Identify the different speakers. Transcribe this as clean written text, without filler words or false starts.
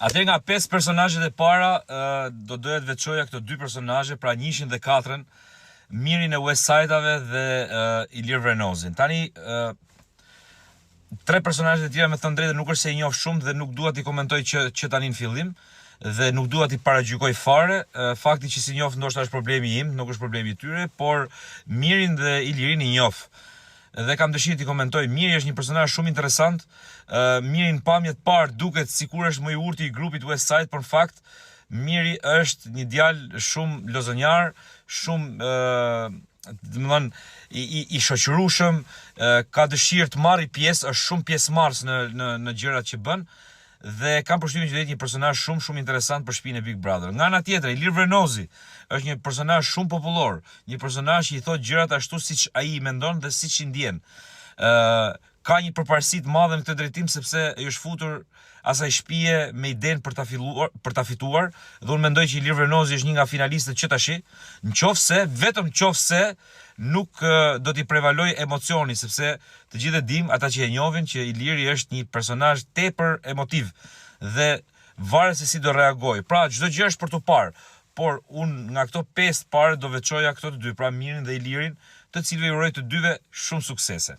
Speaker 1: Atë nga 5 personazhet e para, do doja të veçoja këto 2 personazhe, pra njëshin dhe 4-ën, Mirin e West Side-ave dhe Ilir Vrenozin. Tani 3 personazhet e tjera, me thënë drejtë, nuk është se i njoh shumë dhe nuk dua t'i komentoj që tani në fillim dhe nuk dua t'i paragjykoj fare. Fakti që si njoh ndoshta është problemi im, nuk është problemi i tyre, por Mirin dhe Ilirin i njoh. Dhe kam dëshirë t'i komentoj. Miri është një personazh shumë interesant. Miri në pamjet parë duket sikur është më i urti i grupit West Side, por në fakt Miri është një djalë shumë lozonjar, shumë i shoqërueshëm, ka dëshirë të marrë pjesë, është shumë pjesëmarrës në gjërat që bën dhe kam përshtypjen që do jetë një personazh shumë interesant për shtëpinë e Big Brother. Nga ana tjetër, Ilir Vrenozi është një personazh shumë popullor, një personazh që i thot gjërat ashtu siç ai i mendon dhe siç i ndjen. Ka një përparësi të madhe në këtë drejtim sepse i është futur asaj shtëpie me idenë për ta fituar, dhe unë mendoj që Ilir Vrenozi është një nga finalistët që tash, vetëm nëse nuk do t'i prevaloj emocioni, sepse të gjithë e dim, ata që e njohin, që Iliri është një personazh tepër emotiv dhe varet se si do reagoj. Pra çdo gjë është për tu parë, por unë nga këto 5 parë do veçoja këto të 2, pra Mirin dhe Ilirin, të cilëve i uroj të dyve shumë suksese.